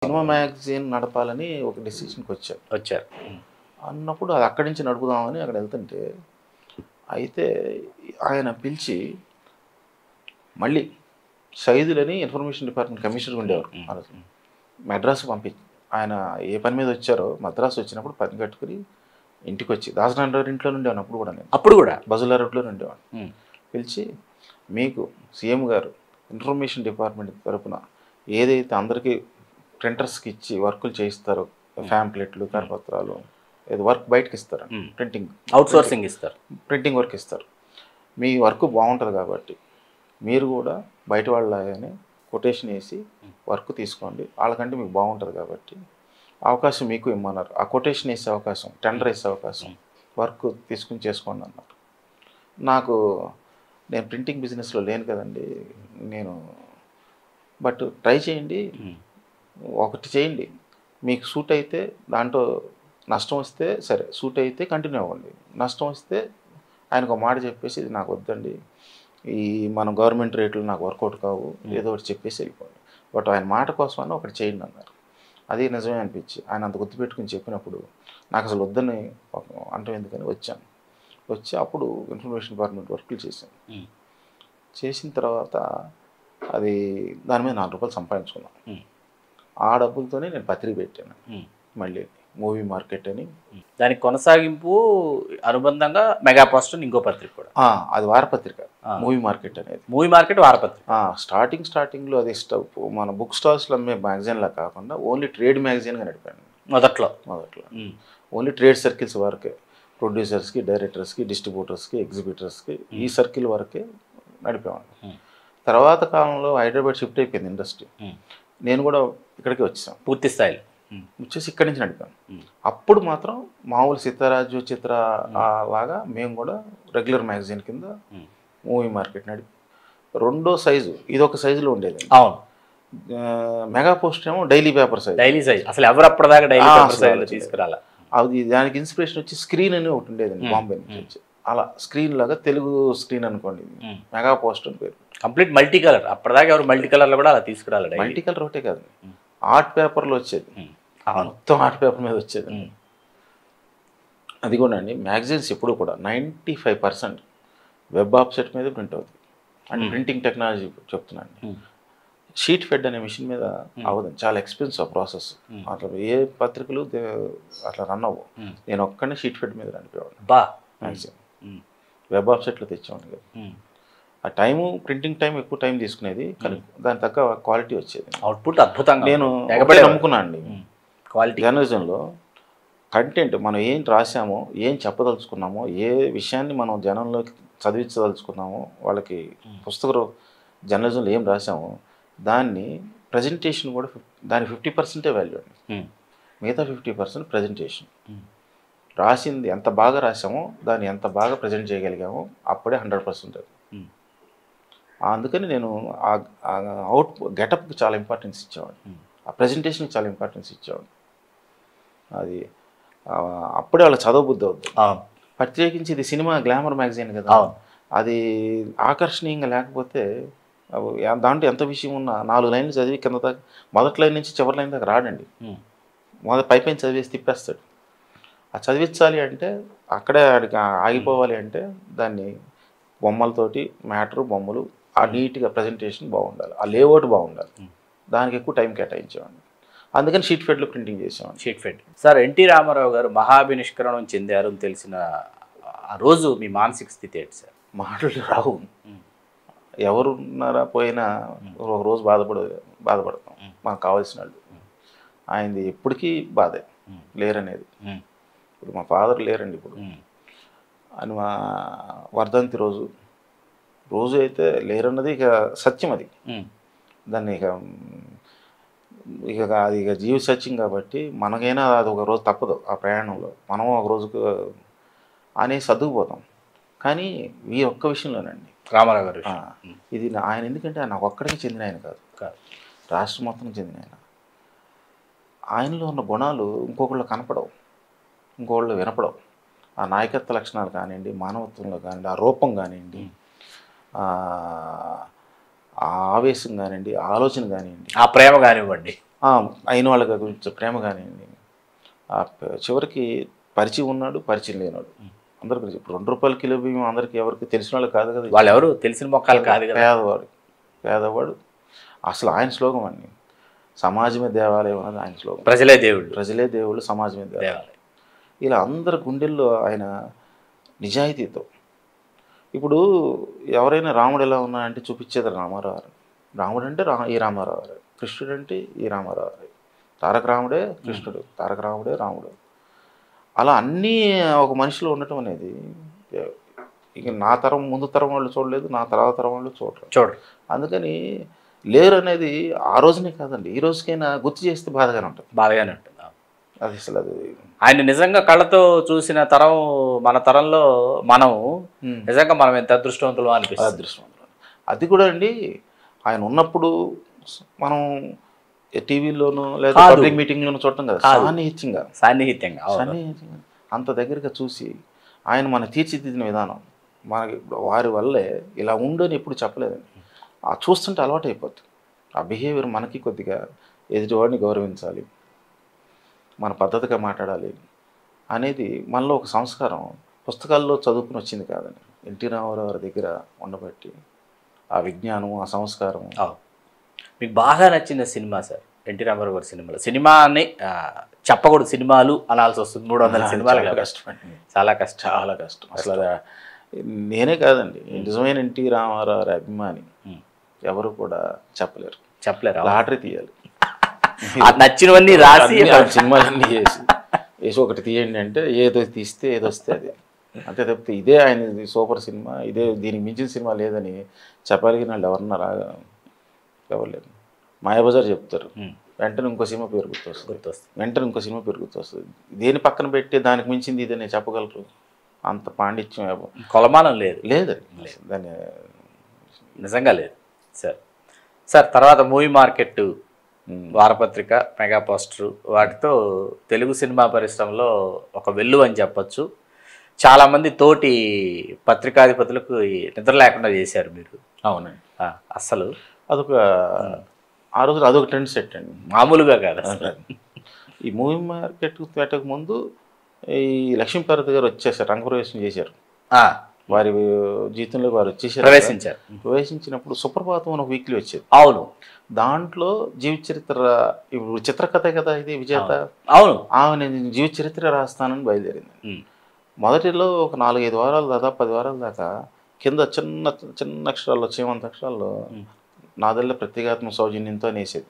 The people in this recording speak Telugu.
సినిమా మ్యాగజైన్ నడపాలని ఒక డెసిషన్కి వచ్చారు. అన్నప్పుడు అది అక్కడి నుంచి నడుపుదామని అక్కడ వెళ్తుంటే అయితే ఆయన పిలిచి మళ్ళీ సైదులని ఇన్ఫర్మేషన్ డిపార్ట్మెంట్ కమిషనర్ ఉండేవారు మెడ్రాస్ ఆయన ఏ పని మీద వచ్చారో మద్రాసు వచ్చినప్పుడు పని కట్టుకుని ఇంటికి వచ్చి దాసనారాయణ ఇంట్లో ఉండేవాను అప్పుడు కూడా బజులా రోడ్లో ఉండేవాడు. పిలిచి మీకు సీఎం గారు ఇన్ఫర్మేషన్ డిపార్ట్మెంట్ తరఫున ఏదైతే అందరికీ ప్రింటర్స్కి ఇచ్చి వర్కులు చేయిస్తారో ఫ్యాంప్లెట్లు కరపత్రాలు ఏదో వర్క్ బయటకి ఇస్తారు ప్రింటింగ్ అవుట్సోర్సింగ్ ఇస్తారు ప్రింటింగ్ వర్క్ ఇస్తారు మీ వర్క్ బాగుంటుంది కాబట్టి మీరు కూడా బయట వాళ్ళని కొటేషన్ వేసి వర్క్ తీసుకోండి వాళ్ళకంటే మీకు బాగుంటుంది కాబట్టి అవకాశం మీకు ఇమ్మన్నారు. ఆ కొటేషన్ వేసే అవకాశం టెండర్ వేసే అవకాశం వర్క్ తీసుకుని చేసుకోండి అన్నారు. నేను ప్రింటింగ్ బిజినెస్లో లేను కదండి బట్ ట్రై చేయండి ఒకటి చేయండి మీకు సూట్ అయితే దాంట్లో నష్టం వస్తే సరే సూట్ అయితే కంటిన్యూ అవ్వండి నష్టం వస్తే ఆయనకు ఒక మాట చెప్పేసి ఇది నాకు వద్దండి మన గవర్నమెంట్ రేట్లు నాకు వర్కౌట్ కావు ఏదో ఒకటి చెప్పేసి వెళ్ళిపోండి బట్ ఆయన మాట కోసమని ఒకటి చేయండి అన్నారు. అది నిజమే అనిపించి ఆయన అంత గుర్తుపెట్టుకుని చెప్పినప్పుడు నాకు అసలు వద్దని అంటాం ఎందుకని వచ్చి అప్పుడు ఇన్ఫర్మేషన్ డిపార్ట్మెంట్ వర్కులు చేసిన తర్వాత అది దాని మీద ₹4 సంపాదించుకున్నాను. ఆ డబ్బులతోనే నేను పత్రిక పెట్టాను మళ్ళీ మూవీ మార్కెట్ అని. దానికి కొనసాగింపు అనుబంధంగా మెగా పోస్టర్ ఇంకో పత్రిక కూడా అది వారపత్రిక మూవీ మార్కెట్ అనేది. మూవీ మార్కెట్ వారపత్రిక స్టార్టింగ్లో అది మన బుక్ స్టాల్స్లో అమ్మే మ్యాగజైన్లా కాకుండా ఓన్లీ ట్రేడ్ మ్యాగజైన్గా నడిపాను మొదట్లో. ఓన్లీ ట్రేడ్ సర్కిల్స్ వరకే ప్రొడ్యూసర్స్కి డైరెక్టర్స్కి డిస్ట్రిబ్యూటర్స్కి ఎగ్జిబిటర్స్కి ఈ సర్కిల్ వరకే నడిపేవాడిని. తర్వాత కాలంలో హైదరాబాద్ షిఫ్ట్ అయిపోయింది ఇండస్ట్రీ. నేను కూడా ఇక్కడికి వచ్చాను పూర్తి స్థాయిలో వచ్చేసి ఇక్కడి నుంచి నడిపాను. అప్పుడు మాత్రం మామూలు సీతారాజు చిత్ర లాగా మేము కూడా రెగ్యులర్ మ్యాగజైన్ కింద మూవీ మార్కెట్ నడిపి రెండో సైజు ఇది ఒక సైజులో ఉండేది. అవును మెగా పోస్ట్ ఏమో డైలీ పేపర్ సైజ్ అసలు ఎవరు అప్పటిదాకా డైలీ పేపర్ సైజ్ తీసుకురాలా. అది దానికి ఇన్స్పిరేషన్ వచ్చి స్క్రీన్ అని ఒకటి ఉండేది బాంబే నుంచి వచ్చి అలా స్క్రీన్ లాగా తెలుగు స్క్రీన్ అనుకోండి మెగా పోస్ట్ అని పేరు. కంప్లీట్ మల్టీ కలర్ అప్పటిదాకా ఎవరు మల్టీ కలర్లో కూడా అలా తీసుకురాలి. మల్టీ కలర్ ఒకటే కాదు ఆర్ట్ పేపర్లో వచ్చేది మొత్తం ఆర్ట్ పేపర్ మీద వచ్చేది. అది కూడా అండి మ్యాగజైన్స్ ఎప్పుడు కూడా 95% వెబ్ ఆఫ్సెట్ మీద ప్రింట్ అవుతుంది. అంటే ప్రింటింగ్ టెక్నాలజీ చెప్తున్నాను. షీట్ ఫెడ్ అనే మిషన్ మీద అవ్వదు చాలా ఎక్స్పెన్సివ్ ప్రాసెస్. అట్లా ఏ పత్రికలు అట్లా రన్ అవ్వవు. నేను ఒక్కనే షీట్ ఫెడ్ మీద నడిపేవాడిని మ్యాగజైన్. వెబ్ ఆఫ్సెట్లో తెచ్చేవాడిని కదా. ఆ టైము ప్రింటింగ్ టైం ఎక్కువ టైం తీసుకునేది కానీ దాని తగ్గ క్వాలిటీ వచ్చేది. అవుట్పుట్ అద్భుతంగా నేను నమ్ముకున్నాను అండి క్వాలిటీ జర్నలిజంలో కంటెంట్ మనం ఏం రాసామో ఏం చెప్పదలుచుకున్నామో ఏ విషయాన్ని మనం జనంలోకి చదివించదలుచుకున్నామో వాళ్ళకి పుస్తకం జర్నలిజంలో ఏం రాసామో దాన్ని ప్రజెంటేషన్ కూడా దాని 50% వాల్యూ అండి. మిగతా 50% ప్రజెంటేషన్. రాసింది ఎంత బాగా రాసామో దాన్ని ఎంత బాగా ప్రజెంట్ చేయగలిగామో అప్పుడే 100%. అందుకని నేను గెటప్కి చాలా ఇంపార్టెన్స్ ఇచ్చేవాడిని. ఆ ప్రెజెంటేషన్కి చాలా ఇంపార్టెన్స్ ఇచ్చేవాడిని. అది అప్పుడే వాళ్ళ చదవబుద్ధి అవుతుంది. ప్రత్యేకించి ఇది సినిమా గ్లామర్ మ్యాగజైన్ కదా. అది ఆకర్షణీయంగా లేకపోతే దాంట్లో ఎంత విషయం ఉన్నా 4 లైన్లు చదివి కింద దాకా మొదటి లైన్ నుంచి చివరి లైన్ దాకా రాడండి. పైపైన చదివేసి తిప్పేస్తాడు. ఆ చదివించాలి అంటే అక్కడే ఆగిపోవాలి అంటే దాన్ని బొమ్మలతోటి బొమ్మలు ఆ నీట్గా ప్రజెంటేషన్ బాగుండాలి ఆ లేఅవుట్ బాగుండాలి. దానికి ఎక్కువ టైం కేటాయించేవాడిని. అందుకని షీట్ ఫెడ్లో ప్రింటింగ్ చేసేవాడిని. Sheet fed. Sir NT Rama Rao గారు మహాభినిష్కరణం చెందారు అని తెలిసిన ఆ రోజు మీ మానసిక స్థితి ఏంటి సార్? మాటలు రావు. ఎవరున్నారా పోయినా ఒక రోజు బాధపడతాం మనకు కావాల్సిన వాళ్ళు. ఆయనది ఎప్పటికీ బాధే లేరనేది. ఇప్పుడు మా ఫాదర్ లేరండి ఇప్పుడు. అని మా వర్ధంతి రోజు అయితే లేరన్నది ఇక సత్యం. అది దాన్ని అది జీవ సత్యం కాబట్టి మనకైనా అది ఒక రోజు తప్పదు. ఆ ప్రయాణంలో మనం ఒక రోజుకు అనేసి సర్దుకుపోతాం. కానీ ఈ ఒక్క విషయంలోనండి రామారావు గారు ఇది ఆయన ఎందుకంటే నాకు ఒక్కడికి చెందిన ఆయన కాదు రాష్ట్రం మొత్తం చెందిన ఆయన. ఆయనలో ఉన్న గుణాలు ఇంకొకళ్ళు కనపడవు ఇంకొకళ్ళు వినపడవు. ఆ నాయకత్వ లక్షణాలు కానివ్వండి మానవత్వంలో కానివ్వండి ఆ రూపం కానివ్వండి ఆ ఆవేశం కానివ్వండి ఆలోచన కానివ్వండి ఆ ప్రేమ కానివ్వండి అయిన వాళ్ళ గురించి ప్రేమ కానివ్వండి, చివరికి పరిచయం ఉన్నాడు, పరిచయం లేనాడు, అందరికీ ఇప్పుడు 2 రూపాయల కిలో బియ్యం అందరికీ ఎవరికి తెలిసిన వాళ్ళు కాదు కదా, వాళ్ళు ఎవరు తెలిసిన మొక్కలు కాదు కదా, పేదవాడు. అసలు ఆయన శ్లోకం అండి, సమాజమే దేవాలయం అన్నది ఆయన శ్లోకం. ప్రజలే దేవుళ్ళు, ప్రజలే దేవుళ్ళు, సమాజమే దేవాలయం. ఇలా అందరి గుండెల్లో ఆయన నిజాయితీతో. ఇప్పుడు ఎవరైనా రాముడు ఎలా ఉన్నాడంటే చూపించేది రామారావు గారు. రాముడు అంటే ఈ రామారావు గారు, కృష్ణుడు అంటే ఈ రామారావు గారు, తారక రాముడే కృష్ణుడు, తారక రాముడే రాముడు. అలా అన్నీ ఒక మనిషిలో ఉండటం అనేది ఇక నా తరం ముందు తరం వాళ్ళు చూడలేదు, నా తర్వాత తరం వాళ్ళు చూడరు. అందుకని లేరు అనేది ఆ రోజునే కాదండి, ఈ రోజుకైనా గుర్తు చేస్తే బాధగానే ఉంటుంది. అది అసలు అది ఆయన నిజంగా కళ్ళతో చూసిన తరం, మన తరంలో మనం నిజంగా మనం ఎంత అదృష్టవంతులు అనిపిస్తుంది. అదృష్టవంతులు అది కూడా అండి. ఆయన ఉన్నప్పుడు మనం టీవీలోనూ లేదా పబ్లిక్ మీటింగ్లోనూ చూడటం కదా, సాన్నిహిత్యంగా అంత దగ్గరగా చూసి ఆయన మన తీర్చిదిద్దిన విధానం మనకి వారి వల్లే ఇలా ఉండని ఎప్పుడు చెప్పలేదండి. ఆ చూస్తుంటే అలవాటు అయిపోతుంది. ఆ బిహేవియర్ మనకి కొద్దిగా ఎదుటివాడిని గౌరవించాలి, మన పద్ధతిగా మాట్లాడాలి అనేది మనలో ఒక సంస్కారం పుస్తకాల్లో చదువుకుని వచ్చింది కాదండి. ఎన్టీ రామారావు గారి దగ్గర ఉండబట్టి ఆ విజ్ఞానం, ఆ సంస్కారం. మీకు బాగా నచ్చిన సినిమా సార్ ఎన్టీ రామారావు గారి సినిమాలు? సినిమాని చెప్పకూడదు, సినిమాలు అనాల్సి వస్తుంది. 300 సినిమాలు కష్టం, చాలా కష్టం, చాలా కష్టం. అసలు నేనే కాదండి, నిజమైన ఎన్టీ రామారావు గారి అభిమాని ఎవరు కూడా చెప్పలేరు. లాటరీ తీయాలి, నచ్చినవన్నీ రాసి సినిమాలన్నీ వేసి ఒకటి తీయండి అంటే ఏదో తీస్తే ఏదో వస్తే అది అంతే తప్పితే ఇదే ఆయన సూపర్ సినిమా, ఇదే దీనికి మించిన సినిమా లేదని చెప్పగలిగిన వాళ్ళు ఎవరన్నా రాగా ఎవరు లేదు. మాయాబజార్ చెప్తారు, వెంటనే ఇంకో సినిమా పేరు గుర్తొస్తుంది. దేని పక్కన పెట్టి దానికి మించింది ఇదని చెప్పగలరు. అంత పాండిత్యం కొలమానం లేదు దాన్ని నిజంగా లేదు సార్. తర్వాత మూవీ మార్కెట్, వారపత్రిక, మెగా పోస్టర్, వాటితో తెలుగు సినిమా పరిశ్రమలో ఒక వెల్లు అని చెప్పచ్చు. చాలామంది తోటి పత్రికాధిపతులకు నిద్ర లేకుండా చేశారు మీరు. అవునండి. అసలు ఆ రోజు అదొక ట్రెండ్ సెట్ అండి, మామూలుగా కాదు. ఈ మూవీ మార్కెట్ పెట్టక ముందు ఈ లక్ష్మీపార్వతి గారు వచ్చేసారు, రంగప్రవేశం చేశారు. వారి జీవితంలో వారు వచ్చేసారు, ప్రవేశించినప్పుడు సుప్రభాతం అని ఒక వీక్లీ వచ్చేది. అవును, దాంట్లో జీవిత చరిత్ర, ఇప్పుడు చిత్రకథ కదా ఇది, విజేత. అవును, నేను జీవిత చరిత్ర రాస్తానని బయలుదేరింది. మొదటిలో ఒక 4-5 వారాలు, దాదాపు 10 వారాల దాకా కింద చిన్న చిన్న అక్షరాల్లో, చేమంత అక్షరాల్లో నాదెల్ల ప్రత్యేగాత్మ సౌజన్యంతో అనేసేది.